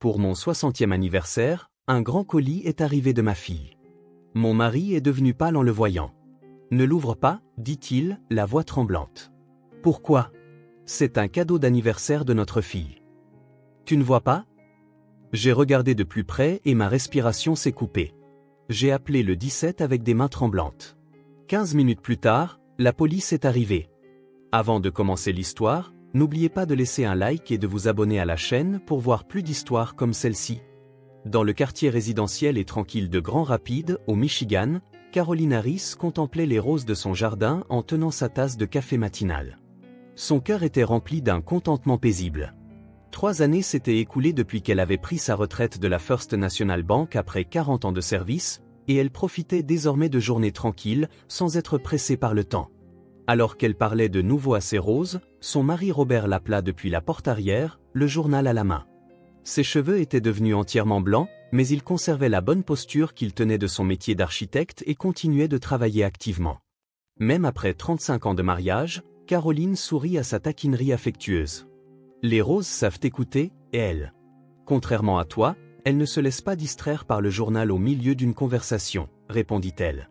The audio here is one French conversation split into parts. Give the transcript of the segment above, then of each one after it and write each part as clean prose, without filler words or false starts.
Pour mon 60e anniversaire, un grand colis est arrivé de ma fille. Mon mari est devenu pâle en le voyant. Ne l'ouvre pas, dit-il, la voix tremblante. Pourquoi? C'est un cadeau d'anniversaire de notre fille. Tu ne vois pas? J'ai regardé de plus près et ma respiration s'est coupée. J'ai appelé le 17 avec des mains tremblantes. 15 minutes plus tard, la police est arrivée. Avant de commencer l'histoire, n'oubliez pas de laisser un like et de vous abonner à la chaîne pour voir plus d'histoires comme celle-ci. Dans le quartier résidentiel et tranquille de Grand Rapids, au Michigan, Caroline Harris contemplait les roses de son jardin en tenant sa tasse de café matinal. Son cœur était rempli d'un contentement paisible. 3 années s'étaient écoulées depuis qu'elle avait pris sa retraite de la First National Bank après 40 ans de service, et elle profitait désormais de journées tranquilles, sans être pressée par le temps. Alors qu'elle parlait de nouveau à ses roses, son mari Robert l'appela depuis la porte arrière, le journal à la main. Ses cheveux étaient devenus entièrement blancs, mais il conservait la bonne posture qu'il tenait de son métier d'architecte et continuait de travailler activement. Même après 35 ans de mariage, Caroline sourit à sa taquinerie affectueuse. Les roses savent écouter, et elle. Contrairement à toi, elle ne se laisse pas distraire par le journal au milieu d'une conversation, répondit-elle.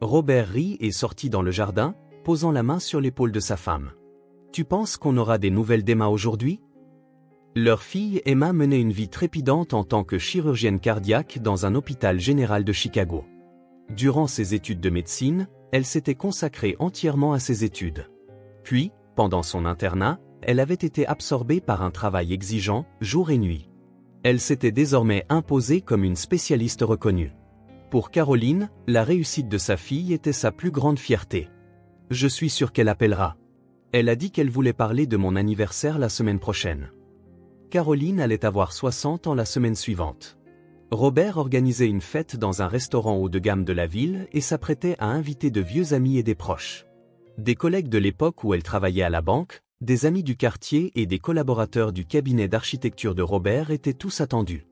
Robert rit et sortit dans le jardin, posant la main sur l'épaule de sa femme. Tu penses qu'on aura des nouvelles d'Emma aujourd'hui? Leur fille Emma menait une vie trépidante en tant que chirurgienne cardiaque dans un hôpital général de Chicago. Durant ses études de médecine, elle s'était consacrée entièrement à ses études. Puis, pendant son internat, elle avait été absorbée par un travail exigeant, jour et nuit. Elle s'était désormais imposée comme une spécialiste reconnue. Pour Caroline, la réussite de sa fille était sa plus grande fierté. Je suis sûr qu'elle appellera. Elle a dit qu'elle voulait parler de mon anniversaire la semaine prochaine. Caroline allait avoir 60 ans la semaine suivante. Robert organisait une fête dans un restaurant haut de gamme de la ville et s'apprêtait à inviter de vieux amis et des proches. Des collègues de l'époque où elle travaillait à la banque, des amis du quartier et des collaborateurs du cabinet d'architecture de Robert étaient tous attendus.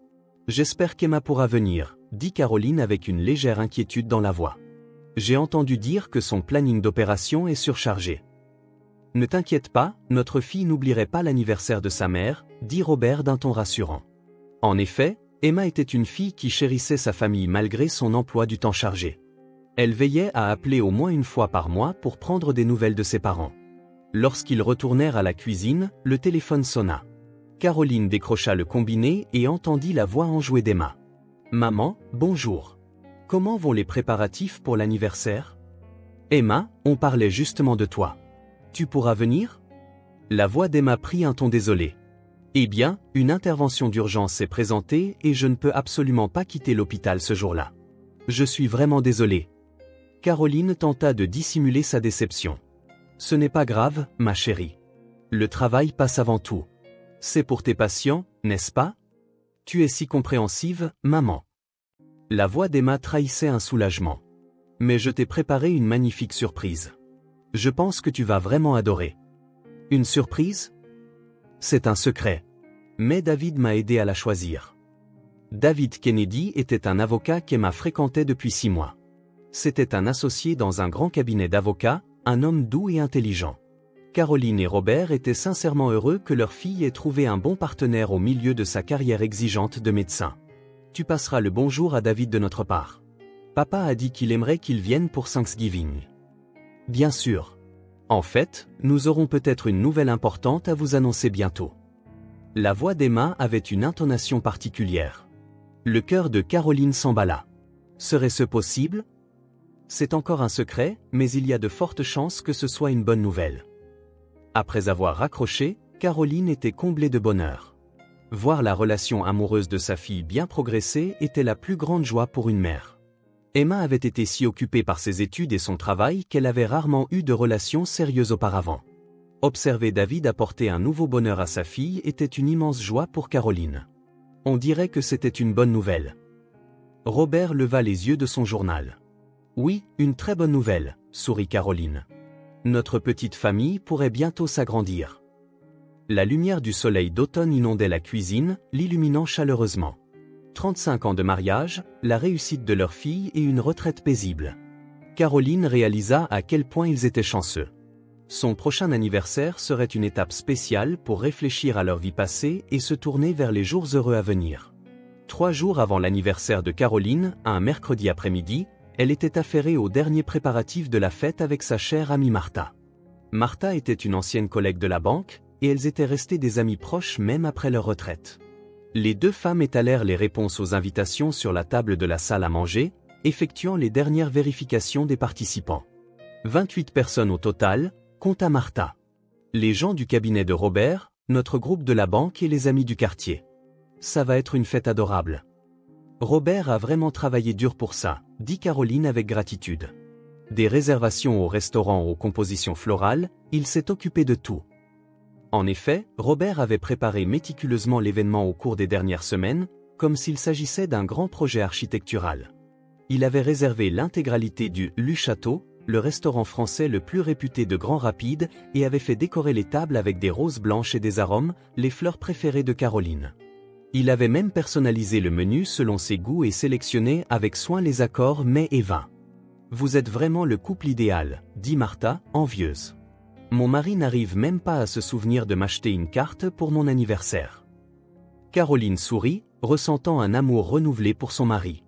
J'espère qu'Emma pourra venir, dit Caroline avec une légère inquiétude dans la voix. J'ai entendu dire que son planning d'opération est surchargé. Ne t'inquiète pas, notre fille n'oublierait pas l'anniversaire de sa mère, dit Robert d'un ton rassurant. En effet, Emma était une fille qui chérissait sa famille malgré son emploi du temps chargé. Elle veillait à appeler au moins une fois par mois pour prendre des nouvelles de ses parents. Lorsqu'ils retournèrent à la cuisine, le téléphone sonna. Caroline décrocha le combiné et entendit la voix enjouée d'Emma. « Maman, bonjour. Comment vont les préparatifs pour l'anniversaire? Emma, on parlait justement de toi. Tu pourras venir? » La voix d'Emma prit un ton désolé. « Eh bien, une intervention d'urgence s'est présentée et je ne peux absolument pas quitter l'hôpital ce jour-là. Je suis vraiment désolée. » Caroline tenta de dissimuler sa déception. « Ce n'est pas grave, ma chérie. Le travail passe avant tout. C'est pour tes patients, n'est-ce pas? Tu es si compréhensive, maman. » La voix d'Emma trahissait un soulagement. « Mais je t'ai préparé une magnifique surprise. Je pense que tu vas vraiment adorer. » « Une surprise? C'est un secret. Mais David m'a aidé à la choisir. » David Kennedy était un avocat qu'Emma fréquentait depuis 6 mois. C'était un associé dans un grand cabinet d'avocats, un homme doux et intelligent. Caroline et Robert étaient sincèrement heureux que leur fille ait trouvé un bon partenaire au milieu de sa carrière exigeante de médecin. « Tu passeras le bonjour à David de notre part. Papa a dit qu'il aimerait qu'il vienne pour Thanksgiving. » « Bien sûr. En fait, nous aurons peut-être une nouvelle importante à vous annoncer bientôt. » La voix d'Emma avait une intonation particulière. Le cœur de Caroline s'emballa. Serait-ce possible? C'est encore un secret, mais il y a de fortes chances que ce soit une bonne nouvelle. Après avoir raccroché, Caroline était comblée de bonheur. Voir la relation amoureuse de sa fille bien progresser était la plus grande joie pour une mère. Emma avait été si occupée par ses études et son travail qu'elle avait rarement eu de relations sérieuses auparavant. Observer David apporter un nouveau bonheur à sa fille était une immense joie pour Caroline. On dirait que c'était une bonne nouvelle. Robert leva les yeux de son journal. « Oui, une très bonne nouvelle, » sourit Caroline. « Notre petite famille pourrait bientôt s'agrandir. » La lumière du soleil d'automne inondait la cuisine, l'illuminant chaleureusement. 35 ans de mariage, la réussite de leur fille et une retraite paisible. Caroline réalisa à quel point ils étaient chanceux. Son prochain anniversaire serait une étape spéciale pour réfléchir à leur vie passée et se tourner vers les jours heureux à venir. 3 jours avant l'anniversaire de Caroline, un mercredi après-midi, elle était affairée aux derniers préparatifs de la fête avec sa chère amie Martha. Martha était une ancienne collègue de la banque, et elles étaient restées des amies proches même après leur retraite. Les 2 femmes étalèrent les réponses aux invitations sur la table de la salle à manger, effectuant les dernières vérifications des participants. 28 personnes au total, compta Martha. Les gens du cabinet de Robert, notre groupe de la banque et les amis du quartier. Ça va être une fête adorable. Robert a vraiment travaillé dur pour ça, dit Caroline avec gratitude. Des réservations au restaurant aux compositions florales, il s'est occupé de tout. En effet, Robert avait préparé méticuleusement l'événement au cours des dernières semaines, comme s'il s'agissait d'un grand projet architectural. Il avait réservé l'intégralité du Le Château, le restaurant français le plus réputé de Grand Rapide, et avait fait décorer les tables avec des roses blanches et des arômes, les fleurs préférées de Caroline. Il avait même personnalisé le menu selon ses goûts et sélectionné avec soin les accords mets et vins. « Vous êtes vraiment le couple idéal, » dit Martha, envieuse. « Mon mari n'arrive même pas à se souvenir de m'acheter une carte pour mon anniversaire. » Caroline sourit, ressentant un amour renouvelé pour son mari.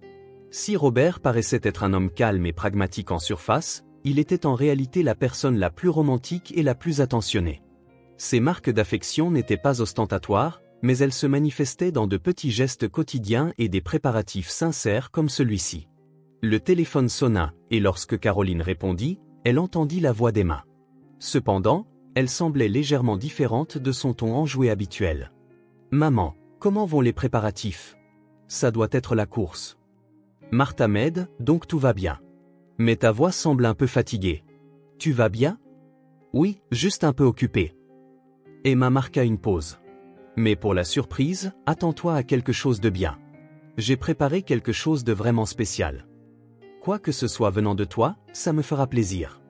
Si Robert paraissait être un homme calme et pragmatique en surface, il était en réalité la personne la plus romantique et la plus attentionnée. Ses marques d'affection n'étaient pas ostentatoires, mais elles se manifestaient dans de petits gestes quotidiens et des préparatifs sincères comme celui-ci. Le téléphone sonna, et lorsque Caroline répondit, elle entendit la voix d'Emma. Cependant, elle semblait légèrement différente de son ton enjoué habituel. « Maman, comment vont les préparatifs ? Ça doit être la course. » Martha m'aide, donc tout va bien. Mais ta voix semble un peu fatiguée. Tu vas bien ? Oui, juste un peu occupée. Emma marqua une pause. Mais pour la surprise, attends-toi à quelque chose de bien. J'ai préparé quelque chose de vraiment spécial. Quoi que ce soit venant de toi, ça me fera plaisir.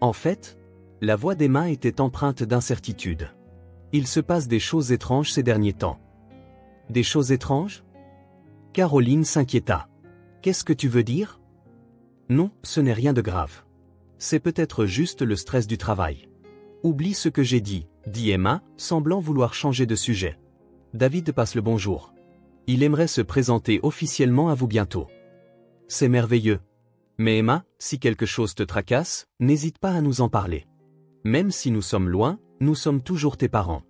En fait, la voix d'Emma était empreinte d'incertitude. Il se passe des choses étranges ces derniers temps. Des choses étranges ? Caroline s'inquiéta. Qu'est-ce que tu veux dire ? Non, ce n'est rien de grave. C'est peut-être juste le stress du travail. Oublie ce que j'ai dit, dit Emma, semblant vouloir changer de sujet. David passe le bonjour. Il aimerait se présenter officiellement à vous bientôt. C'est merveilleux. Mais Emma, si quelque chose te tracasse, n'hésite pas à nous en parler. Même si nous sommes loin, nous sommes toujours tes parents.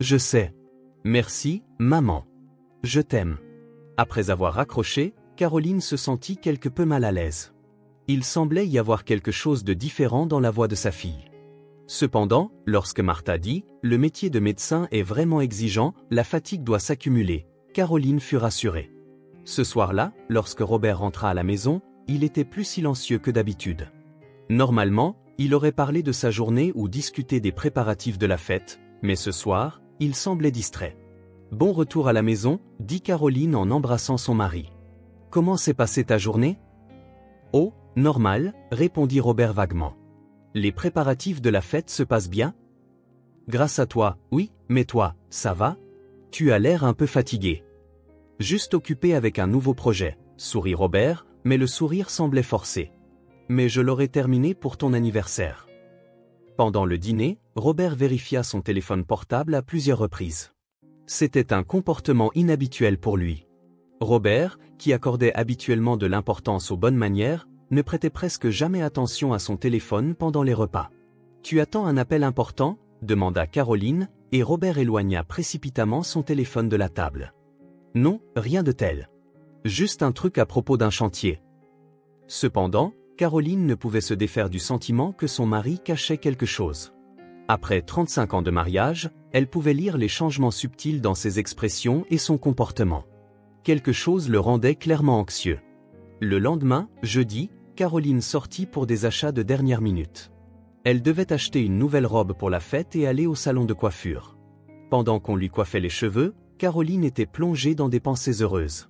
Je sais. Merci, maman. Je t'aime. Après avoir raccroché, Caroline se sentit quelque peu mal à l'aise. Il semblait y avoir quelque chose de différent dans la voix de sa fille. Cependant, lorsque Martha dit « Le métier de médecin est vraiment exigeant, la fatigue doit s'accumuler », Caroline fut rassurée. Ce soir-là, lorsque Robert rentra à la maison, il était plus silencieux que d'habitude. Normalement, il aurait parlé de sa journée ou discuté des préparatifs de la fête, mais ce soir, il semblait distrait. « Bon retour à la maison », dit Caroline en embrassant son mari. « Comment s'est passée ta journée ?»« Oh, normal », répondit Robert vaguement. « Les préparatifs de la fête se passent bien ?»« Grâce à toi, oui, mais toi, ça va ? Tu as l'air un peu fatigué. »« Juste occupé avec un nouveau projet », sourit Robert, mais le sourire semblait forcé. « Mais je l'aurai terminé pour ton anniversaire. » Pendant le dîner, Robert vérifia son téléphone portable à plusieurs reprises. C'était un comportement inhabituel pour lui. Robert, qui accordait habituellement de l'importance aux bonnes manières, ne prêtait presque jamais attention à son téléphone pendant les repas. « Tu attends un appel important ?» demanda Caroline, et Robert éloigna précipitamment son téléphone de la table. « Non, rien de tel. Juste un truc à propos d'un chantier. » Cependant, Caroline ne pouvait se défaire du sentiment que son mari cachait quelque chose. Après 35 ans de mariage, elle pouvait lire les changements subtils dans ses expressions et son comportement. Quelque chose le rendait clairement anxieux. Le lendemain, jeudi, Caroline sortit pour des achats de dernière minute. Elle devait acheter une nouvelle robe pour la fête et aller au salon de coiffure. Pendant qu'on lui coiffait les cheveux, Caroline était plongée dans des pensées heureuses.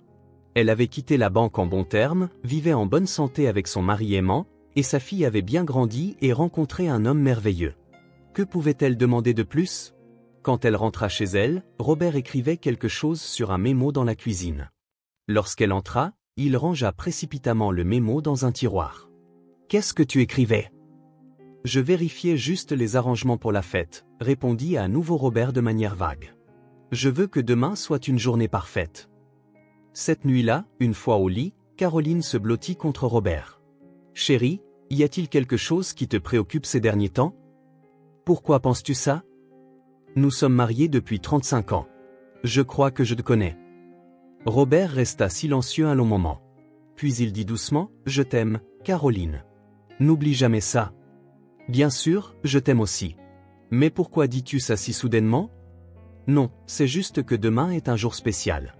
Elle avait quitté la banque en bons termes, vivait en bonne santé avec son mari aimant, et sa fille avait bien grandi et rencontré un homme merveilleux. Que pouvait-elle demander de plus ? Quand elle rentra chez elle, Robert écrivait quelque chose sur un mémo dans la cuisine. Lorsqu'elle entra, il rangea précipitamment le mémo dans un tiroir. « Qu'est-ce que tu écrivais ? Je vérifiais juste les arrangements pour la fête, répondit à nouveau Robert de manière vague. Je veux que demain soit une journée parfaite. Cette nuit-là, une fois au lit, Caroline se blottit contre Robert. Chérie, y a-t-il quelque chose qui te préoccupe ces derniers temps? Pourquoi penses-tu ça? Nous sommes mariés depuis 35 ans. Je crois que je te connais. Robert resta silencieux un long moment. Puis il dit doucement, je t'aime, Caroline. N'oublie jamais ça. Bien sûr, je t'aime aussi. Mais pourquoi dis-tu ça si soudainement? Non, c'est juste que demain est un jour spécial.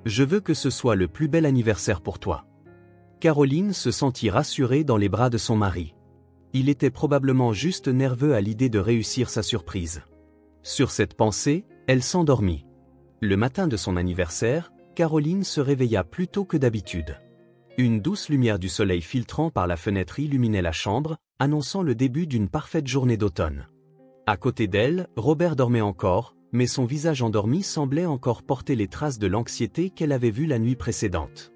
Je veux que ce soit le plus bel anniversaire pour toi. Caroline se sentit rassurée dans les bras de son mari. Il était probablement juste nerveux à l'idée de réussir sa surprise. Sur cette pensée, elle s'endormit. Le matin de son anniversaire, Caroline se réveilla plus tôt que d'habitude. Une douce lumière du soleil filtrant par la fenêtre illuminait la chambre, annonçant le début d'une parfaite journée d'automne. À côté d'elle, Robert dormait encore, mais son visage endormi semblait encore porter les traces de l'anxiété qu'elle avait vue la nuit précédente.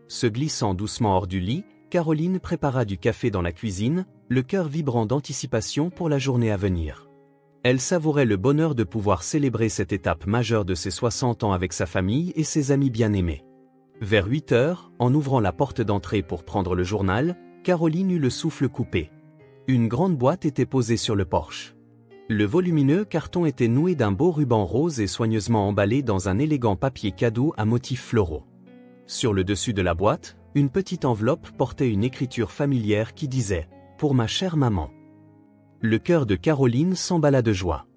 Se glissant doucement hors du lit, Caroline prépara du café dans la cuisine, le cœur vibrant d'anticipation pour la journée à venir. Elle savourait le bonheur de pouvoir célébrer cette étape majeure de ses 60 ans avec sa famille et ses amis bien-aimés. Vers 8 heures, en ouvrant la porte d'entrée pour prendre le journal, Caroline eut le souffle coupé. Une grande boîte était posée sur le porche. Le volumineux carton était noué d'un beau ruban rose et soigneusement emballé dans un élégant papier cadeau à motifs floraux. Sur le dessus de la boîte, une petite enveloppe portait une écriture familière qui disait « Pour ma chère maman ». Le cœur de Caroline s'emballa de joie.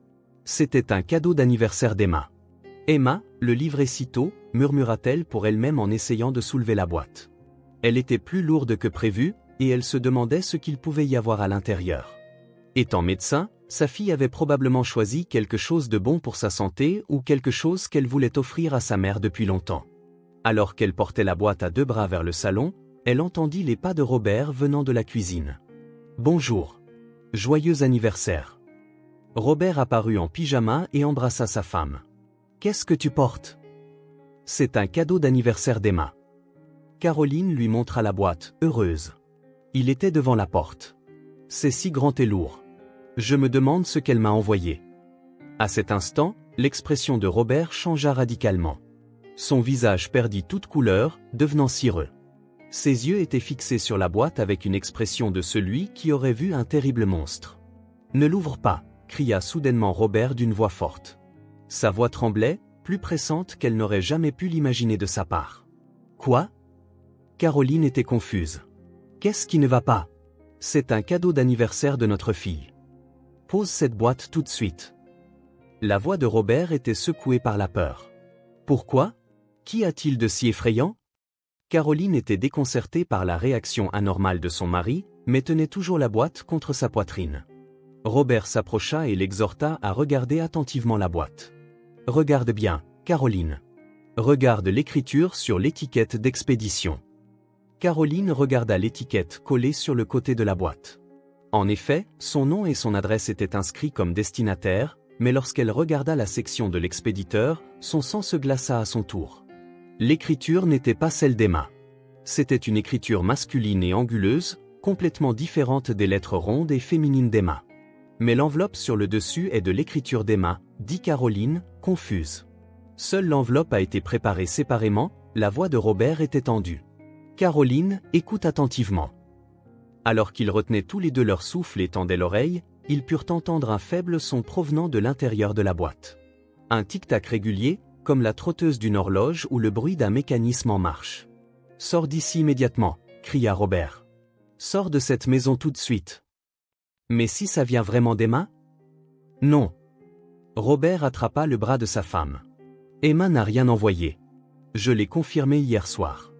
C'était un cadeau d'anniversaire d'Emma. « Emma, le livrer si tôt », murmura-t-elle pour elle-même en essayant de soulever la boîte. Elle était plus lourde que prévu, et elle se demandait ce qu'il pouvait y avoir à l'intérieur. Étant médecin, sa fille avait probablement choisi quelque chose de bon pour sa santé ou quelque chose qu'elle voulait offrir à sa mère depuis longtemps. Alors qu'elle portait la boîte à deux bras vers le salon, elle entendit les pas de Robert venant de la cuisine. « Bonjour. Joyeux anniversaire. » Robert apparut en pyjama et embrassa sa femme. « Qu'est-ce que tu portes? » « C'est un cadeau d'anniversaire d'Emma. » Caroline lui montra la boîte, heureuse. Il était devant la porte. « C'est si grand et lourd. Je me demande ce qu'elle m'a envoyé. » À cet instant, l'expression de Robert changea radicalement. Son visage perdit toute couleur, devenant cireux. Ses yeux étaient fixés sur la boîte avec une expression de celui qui aurait vu un terrible monstre. « Ne l'ouvre pas !» cria soudainement Robert d'une voix forte. Sa voix tremblait, plus pressante qu'elle n'aurait jamais pu l'imaginer de sa part. « Quoi ?» Caroline était confuse. « Qu'est-ce qui ne va pas? C'est un cadeau d'anniversaire de notre fille. Pose cette boîte tout de suite. » La voix de Robert était secouée par la peur. « Pourquoi? Qu'y a-t-il de si effrayant ?» Caroline était déconcertée par la réaction anormale de son mari, mais tenait toujours la boîte contre sa poitrine. Robert s'approcha et l'exhorta à regarder attentivement la boîte. « Regarde bien, Caroline. Regarde l'écriture sur l'étiquette d'expédition. » Caroline regarda l'étiquette collée sur le côté de la boîte. En effet, son nom et son adresse étaient inscrits comme destinataire, mais lorsqu'elle regarda la section de l'expéditeur, son sang se glaça à son tour. L'écriture n'était pas celle d'Emma. C'était une écriture masculine et anguleuse, complètement différente des lettres rondes et féminines d'Emma. Mais l'enveloppe sur le dessus est de l'écriture d'Emma, dit Caroline, confuse. Seule l'enveloppe a été préparée séparément, la voix de Robert était tendue. Caroline, écoute attentivement. Alors qu'ils retenaient tous les deux leur souffle et tendaient l'oreille, ils purent entendre un faible son provenant de l'intérieur de la boîte. Un tic-tac régulier, comme la trotteuse d'une horloge ou le bruit d'un mécanisme en marche. « Sors d'ici immédiatement !» cria Robert. « Sors de cette maison tout de suite !» Mais si ça vient vraiment d'Emma? Non. Robert attrapa le bras de sa femme. Emma n'a rien envoyé. Je l'ai confirmé hier soir.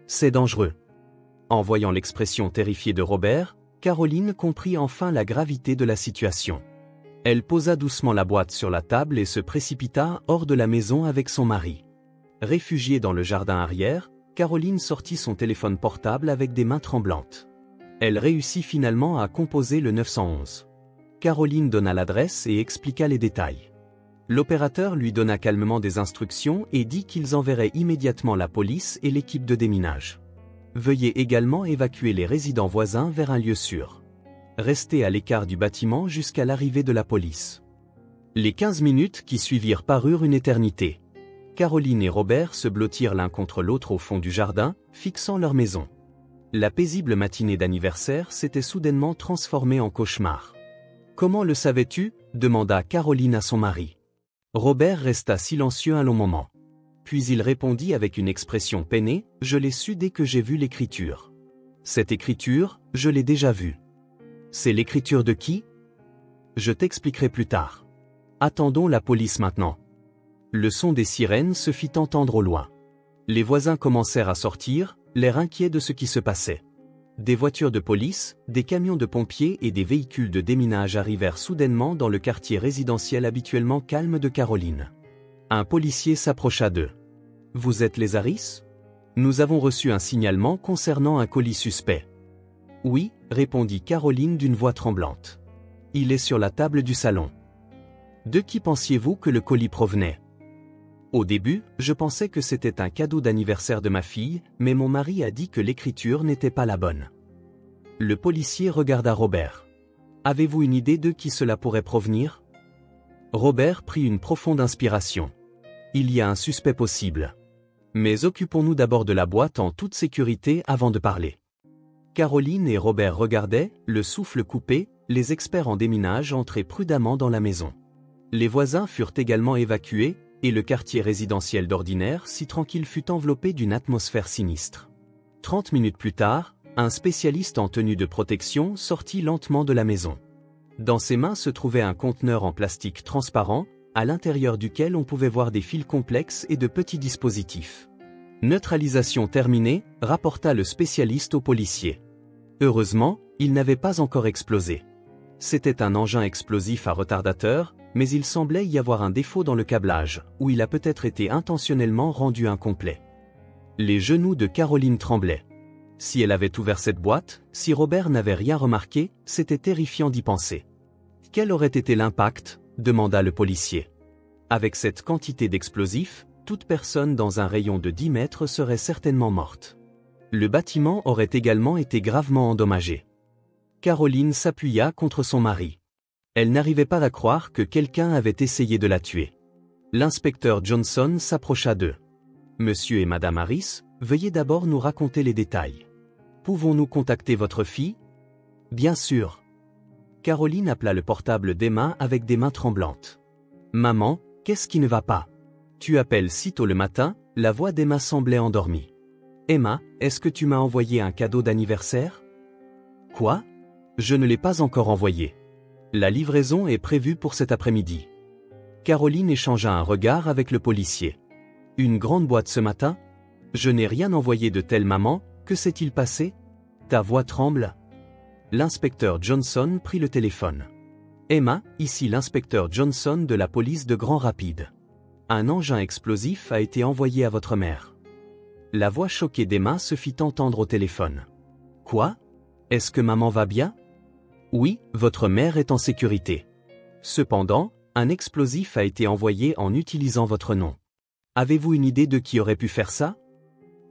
C'est dangereux. En voyant l'expression terrifiée de Robert, Caroline comprit enfin la gravité de la situation. Elle posa doucement la boîte sur la table et se précipita hors de la maison avec son mari. Réfugiée dans le jardin arrière, Caroline sortit son téléphone portable avec des mains tremblantes. Elle réussit finalement à composer le 911. Caroline donna l'adresse et expliqua les détails. L'opérateur lui donna calmement des instructions et dit qu'ils enverraient immédiatement la police et l'équipe de déminage. Veuillez également évacuer les résidents voisins vers un lieu sûr. resté à l'écart du bâtiment jusqu'à l'arrivée de la police. Les 15 minutes qui suivirent parurent une éternité. Caroline et Robert se blottirent l'un contre l'autre au fond du jardin, fixant leur maison. La paisible matinée d'anniversaire s'était soudainement transformée en cauchemar. « Comment le savais-tu » demanda Caroline à son mari. Robert resta silencieux un long moment. Puis il répondit avec une expression peinée, « Je l'ai su dès que j'ai vu l'écriture. Cette écriture, je l'ai déjà vue. » « C'est l'écriture de qui ? Je t'expliquerai plus tard. Attendons la police maintenant. » Le son des sirènes se fit entendre au loin. Les voisins commencèrent à sortir, l'air inquiet de ce qui se passait. Des voitures de police, des camions de pompiers et des véhicules de déminage arrivèrent soudainement dans le quartier résidentiel habituellement calme de Caroline. Un policier s'approcha d'eux. « Vous êtes les Harris ? Nous avons reçu un signalement concernant un colis suspect. » « Oui, » répondit Caroline d'une voix tremblante. « Il est sur la table du salon. » « De qui pensiez-vous que le colis provenait ? » « Au début, je pensais que c'était un cadeau d'anniversaire de ma fille, mais mon mari a dit que l'écriture n'était pas la bonne. » Le policier regarda Robert. « Avez-vous une idée de qui cela pourrait provenir ? » Robert prit une profonde inspiration. « Il y a un suspect possible. Mais occupons-nous d'abord de la boîte en toute sécurité avant de parler. » Caroline et Robert regardaient, le souffle coupé, les experts en déminage entraient prudemment dans la maison. Les voisins furent également évacués, et le quartier résidentiel d'ordinaire si tranquille fut enveloppé d'une atmosphère sinistre. 30 minutes plus tard, un spécialiste en tenue de protection sortit lentement de la maison. Dans ses mains se trouvait un conteneur en plastique transparent, à l'intérieur duquel on pouvait voir des fils complexes et de petits dispositifs. Neutralisation terminée, rapporta le spécialiste au policier. Heureusement, il n'avait pas encore explosé. C'était un engin explosif à retardateur, mais il semblait y avoir un défaut dans le câblage, ou il a peut-être été intentionnellement rendu incomplet. Les genoux de Caroline tremblaient. Si elle avait ouvert cette boîte, si Robert n'avait rien remarqué, c'était terrifiant d'y penser. « Quel aurait été l'impact » demanda le policier. Avec cette quantité d'explosifs, toute personne dans un rayon de 10 mètres serait certainement morte. Le bâtiment aurait également été gravement endommagé. Caroline s'appuya contre son mari. Elle n'arrivait pas à croire que quelqu'un avait essayé de la tuer. L'inspecteur Johnson s'approcha d'eux. « Monsieur et Madame Harris, veuillez d'abord nous raconter les détails. Pouvons-nous contacter votre fille ? » « Bien sûr. » Caroline appela le portable d'Emma avec des mains tremblantes. « Maman, qu'est-ce qui ne va pas ? Tu appelles si tôt le matin ?» La voix d'Emma semblait endormie. « Emma, est-ce que tu m'as envoyé un cadeau d'anniversaire ? » « Quoi ? Je ne l'ai pas encore envoyé. La livraison est prévue pour cet après-midi. » Caroline échangea un regard avec le policier. « Une grande boîte ce matin ? Je n'ai rien envoyé de tel, maman, que s'est-il passé ? Ta voix tremble ?» L'inspecteur Johnson prit le téléphone. « Emma, ici l'inspecteur Johnson de la police de Grand Rapids. Un engin explosif a été envoyé à votre mère. » La voix choquée d'Emma se fit entendre au téléphone. « Quoi ? Est-ce que maman va bien ? » « Oui, votre mère est en sécurité. Cependant, un explosif a été envoyé en utilisant votre nom. Avez-vous une idée de qui aurait pu faire ça ? »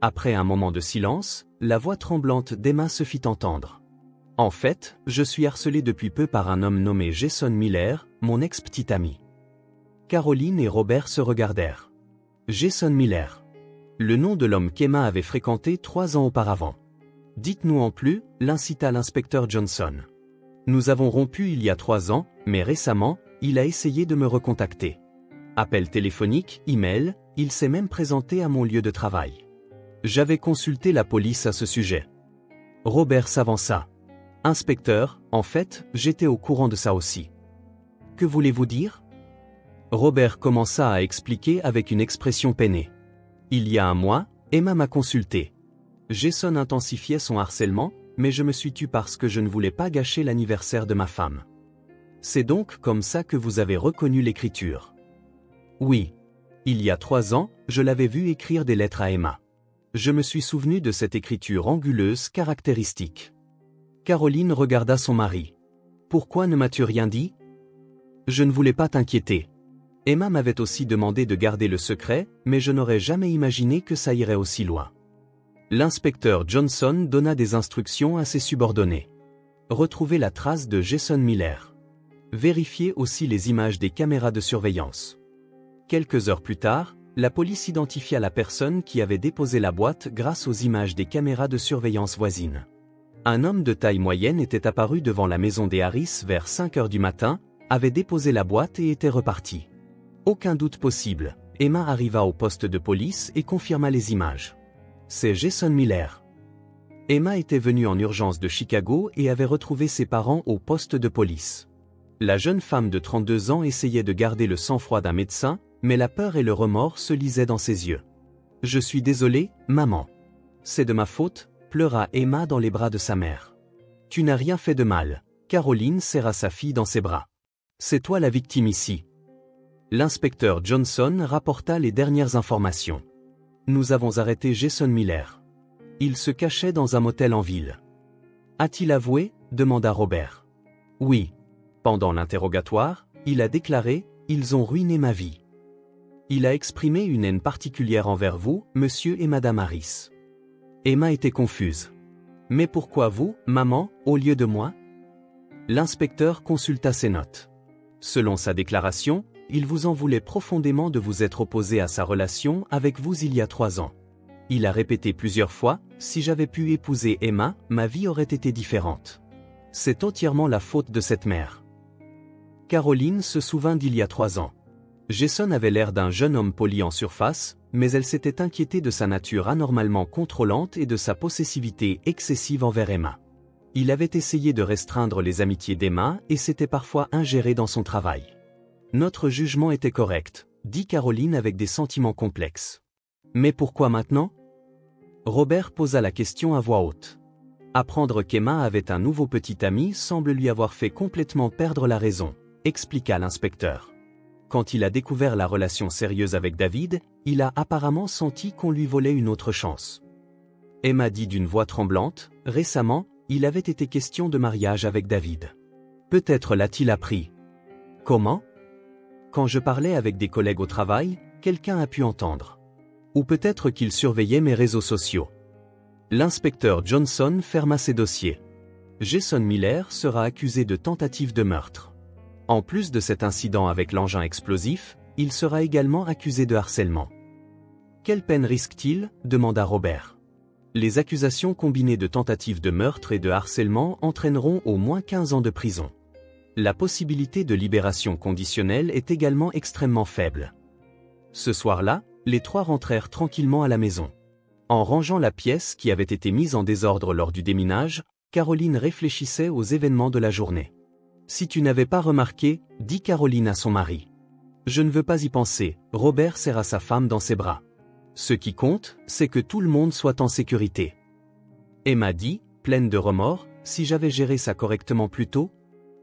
Après un moment de silence, la voix tremblante d'Emma se fit entendre. « En fait, je suis harcelée depuis peu par un homme nommé Jason Miller, mon ex-petit ami. » Caroline et Robert se regardèrent. Jason Miller. Le nom de l'homme qu'Emma avait fréquenté 3 ans auparavant. « Dites-nous en plus » l'incita l'inspecteur Johnson. « Nous avons rompu il y a 3 ans, mais récemment, il a essayé de me recontacter. Appel téléphonique, email, il s'est même présenté à mon lieu de travail. J'avais consulté la police à ce sujet. » Robert s'avança. « Inspecteur, en fait, j'étais au courant de ça aussi. » « Que voulez-vous dire ?» Robert commença à expliquer avec une expression peinée. « Il y a un mois, Emma m'a consulté. Jason intensifiait son harcèlement, mais je me suis tue parce que je ne voulais pas gâcher l'anniversaire de ma femme. C'est donc comme ça que vous avez reconnu l'écriture. » « Oui. Il y a 3 ans, je l'avais vu écrire des lettres à Emma. Je me suis souvenu de cette écriture anguleuse caractéristique. » Caroline regarda son mari. « Pourquoi ne m'as-tu rien dit ? » « Je ne voulais pas t'inquiéter. Emma m'avait aussi demandé de garder le secret, mais je n'aurais jamais imaginé que ça irait aussi loin. » L'inspecteur Johnson donna des instructions à ses subordonnés. « Retrouvez la trace de Jason Miller. Vérifiez aussi les images des caméras de surveillance. Quelques heures plus tard, la police identifia la personne qui avait déposé la boîte grâce aux images des caméras de surveillance voisines. Un homme de taille moyenne était apparu devant la maison des Harris vers 5 heures du matin, avait déposé la boîte et était reparti. Aucun doute possible, Emma arriva au poste de police et confirma les images. C'est Jason Miller. Emma était venue en urgence de Chicago et avait retrouvé ses parents au poste de police. La jeune femme de 32 ans essayait de garder le sang-froid d'un médecin, mais la peur et le remords se lisaient dans ses yeux. « Je suis désolée, maman. C'est de ma faute », pleura Emma dans les bras de sa mère. « Tu n'as rien fait de mal. » Caroline serra sa fille dans ses bras. « C'est toi la victime ici. » L'inspecteur Johnson rapporta les dernières informations. « Nous avons arrêté Jason Miller. Il se cachait dans un motel en ville. »« A-t-il avoué ?» demanda Robert. « Oui. Pendant l'interrogatoire, il a déclaré « Ils ont ruiné ma vie. » Il a exprimé une haine particulière envers vous, monsieur et madame Harris. Emma était confuse. « Mais pourquoi vous, maman, au lieu de moi ?» L'inspecteur consulta ses notes. Selon sa déclaration, il vous en voulait profondément de vous être opposé à sa relation avec vous il y a 3 ans. Il a répété plusieurs fois, « Si j'avais pu épouser Emma, ma vie aurait été différente. » C'est entièrement la faute de cette mère. Caroline se souvint d'il y a 3 ans. Jason avait l'air d'un jeune homme poli en surface, mais elle s'était inquiétée de sa nature anormalement contrôlante et de sa possessivité excessive envers Emma. Il avait essayé de restreindre les amitiés d'Emma et s'était parfois ingéré dans son travail. Notre jugement était correct, dit Caroline avec des sentiments complexes. Mais pourquoi maintenant ? Robert posa la question à voix haute. Apprendre qu'Emma avait un nouveau petit ami semble lui avoir fait complètement perdre la raison, expliqua l'inspecteur. Quand il a découvert la relation sérieuse avec David, il a apparemment senti qu'on lui volait une autre chance. Emma dit d'une voix tremblante, « Récemment, il avait été question de mariage avec David. Peut-être l'a-t-il appris. » Comment ? Quand je parlais avec des collègues au travail, quelqu'un a pu entendre. Ou peut-être qu'il surveillait mes réseaux sociaux. L'inspecteur Johnson ferma ses dossiers. Jason Miller sera accusé de tentative de meurtre. En plus de cet incident avec l'engin explosif, il sera également accusé de harcèlement. Quelle peine risque-t-il ? demanda Robert. Les accusations combinées de tentative de meurtre et de harcèlement entraîneront au moins 15 ans de prison. La possibilité de libération conditionnelle est également extrêmement faible. Ce soir-là, les 3 rentrèrent tranquillement à la maison. En rangeant la pièce qui avait été mise en désordre lors du déminage, Caroline réfléchissait aux événements de la journée. « Si tu n'avais pas remarqué, dit Caroline à son mari. Je ne veux pas y penser, Robert serra sa femme dans ses bras. Ce qui compte, c'est que tout le monde soit en sécurité. Emma dit, pleine de remords, si j'avais géré ça correctement plus tôt ?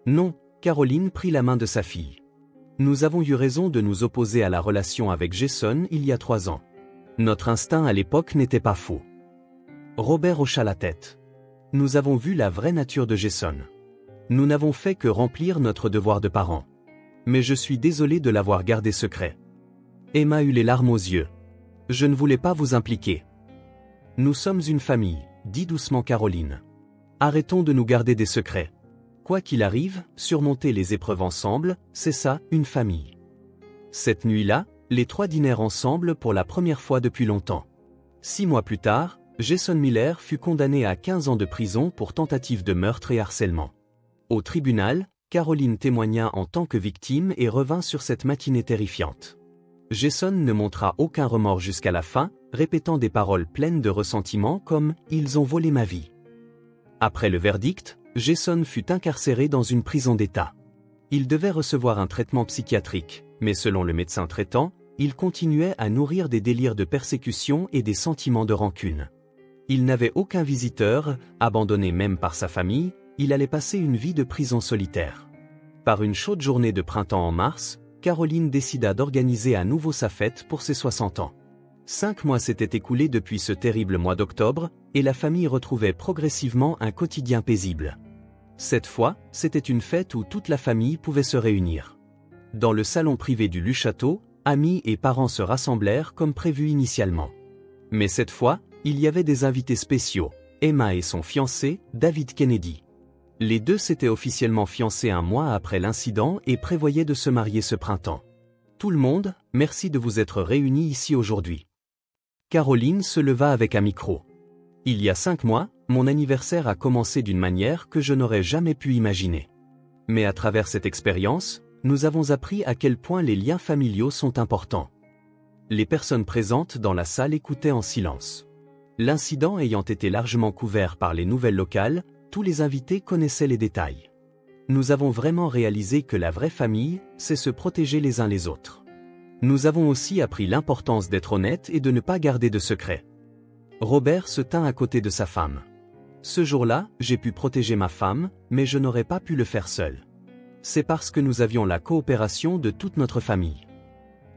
Non, Caroline prit la main de sa fille. Nous avons eu raison de nous opposer à la relation avec Jason il y a 3 ans. Notre instinct à l'époque n'était pas faux. Robert hocha la tête. Nous avons vu la vraie nature de Jason. Nous n'avons fait que remplir notre devoir de parents. Mais je suis désolé de l'avoir gardé secret. Emma eut les larmes aux yeux. Je ne voulais pas vous impliquer. Nous sommes une famille, dit doucement Caroline. Arrêtons de nous garder des secrets. Quoi qu'il arrive, surmonter les épreuves ensemble, c'est ça, une famille. Cette nuit-là, les 3 dînèrent ensemble pour la première fois depuis longtemps. 6 mois plus tard, Jason Miller fut condamné à 15 ans de prison pour tentative de meurtre et harcèlement. Au tribunal, Caroline témoigna en tant que victime et revint sur cette matinée terrifiante. Jason ne montra aucun remords jusqu'à la fin, répétant des paroles pleines de ressentiment comme « Ils ont volé ma vie ». Après le verdict, Jason fut incarcéré dans une prison d'État. Il devait recevoir un traitement psychiatrique, mais selon le médecin traitant, il continuait à nourrir des délires de persécution et des sentiments de rancune. Il n'avait aucun visiteur, abandonné même par sa famille, il allait passer une vie de prison solitaire. Par une chaude journée de printemps en mars, Caroline décida d'organiser à nouveau sa fête pour ses 60 ans. 5 mois s'étaient écoulés depuis ce terrible mois d'octobre, et la famille retrouvait progressivement un quotidien paisible. Cette fois, c'était une fête où toute la famille pouvait se réunir. Dans le salon privé du Luchâteau, amis et parents se rassemblèrent comme prévu initialement. Mais cette fois, il y avait des invités spéciaux, Emma et son fiancé, David Kennedy. Les deux s'étaient officiellement fiancés un mois après l'incident et prévoyaient de se marier ce printemps. Tout le monde, merci de vous être réunis ici aujourd'hui. Caroline se leva avec un micro. Il y a 5 mois, mon anniversaire a commencé d'une manière que je n'aurais jamais pu imaginer. Mais à travers cette expérience, nous avons appris à quel point les liens familiaux sont importants. Les personnes présentes dans la salle écoutaient en silence. L'incident ayant été largement couvert par les nouvelles locales, tous les invités connaissaient les détails. Nous avons vraiment réalisé que la vraie famille, c'est se protéger les uns les autres. Nous avons aussi appris l'importance d'être honnête et de ne pas garder de secrets. Robert se tint à côté de sa femme. Ce jour-là, j'ai pu protéger ma femme, mais je n'aurais pas pu le faire seul. C'est parce que nous avions la coopération de toute notre famille.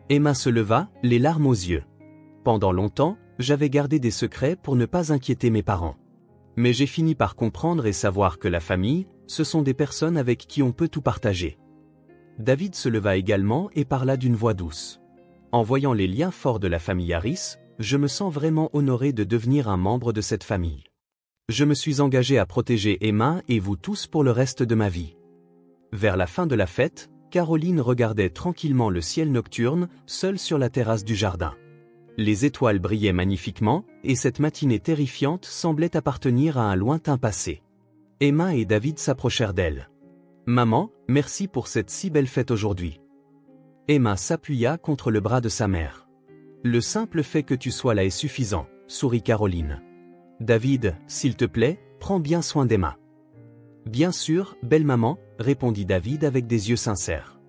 Emma se leva, les larmes aux yeux. Pendant longtemps, j'avais gardé des secrets pour ne pas inquiéter mes parents. Mais j'ai fini par comprendre et savoir que la famille, ce sont des personnes avec qui on peut tout partager. David se leva également et parla d'une voix douce. En voyant les liens forts de la famille Harris, je me sens vraiment honoré de devenir un membre de cette famille. Je me suis engagé à protéger Emma et vous tous pour le reste de ma vie. Vers la fin de la fête, Caroline regardait tranquillement le ciel nocturne, seule sur la terrasse du jardin. Les étoiles brillaient magnifiquement, et cette matinée terrifiante semblait appartenir à un lointain passé. Emma et David s'approchèrent d'elle. « Maman, merci pour cette si belle fête aujourd'hui. » Emma s'appuya contre le bras de sa mère. « Le simple fait que tu sois là est suffisant, » sourit Caroline. « David, s'il te plaît, prends bien soin d'Emma. » « Bien sûr, belle maman, » répondit David avec des yeux sincères.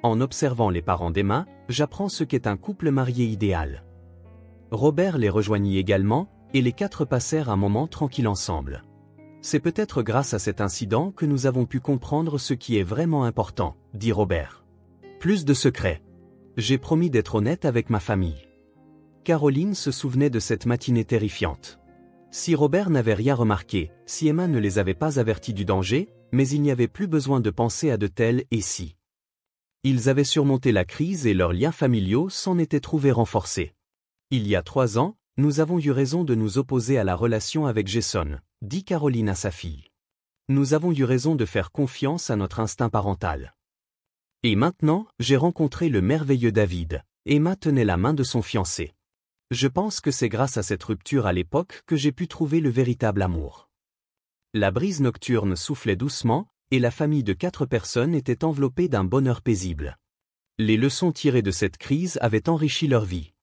En observant les parents d'Emma, j'apprends ce qu'est un couple marié idéal. Robert les rejoignit également, et les 4 passèrent un moment tranquille ensemble. C'est peut-être grâce à cet incident que nous avons pu comprendre ce qui est vraiment important, dit Robert. Plus de secrets. J'ai promis d'être honnête avec ma famille. Caroline se souvenait de cette matinée terrifiante. Si Robert n'avait rien remarqué, si Emma ne les avait pas avertis du danger, mais il n'y avait plus besoin de penser à de tels « et si ». Ils avaient surmonté la crise et leurs liens familiaux s'en étaient trouvés renforcés. Il y a 3 ans, nous avons eu raison de nous opposer à la relation avec Jason, dit Caroline à sa fille. Nous avons eu raison de faire confiance à notre instinct parental. Et maintenant, j'ai rencontré le merveilleux David. Emma tenait la main de son fiancé. Je pense que c'est grâce à cette rupture à l'époque que j'ai pu trouver le véritable amour. La brise nocturne soufflait doucement, et la famille de 4 personnes était enveloppée d'un bonheur paisible. Les leçons tirées de cette crise avaient enrichi leur vie.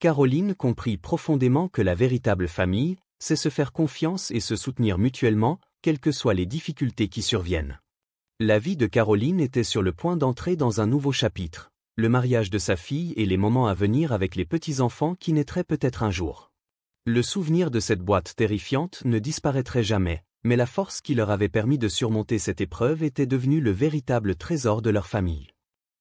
Caroline comprit profondément que la véritable famille, c'est se faire confiance et se soutenir mutuellement, quelles que soient les difficultés qui surviennent. La vie de Caroline était sur le point d'entrer dans un nouveau chapitre. Le mariage de sa fille et les moments à venir avec les petits-enfants qui naîtraient peut-être un jour. Le souvenir de cette boîte terrifiante ne disparaîtrait jamais, mais la force qui leur avait permis de surmonter cette épreuve était devenue le véritable trésor de leur famille.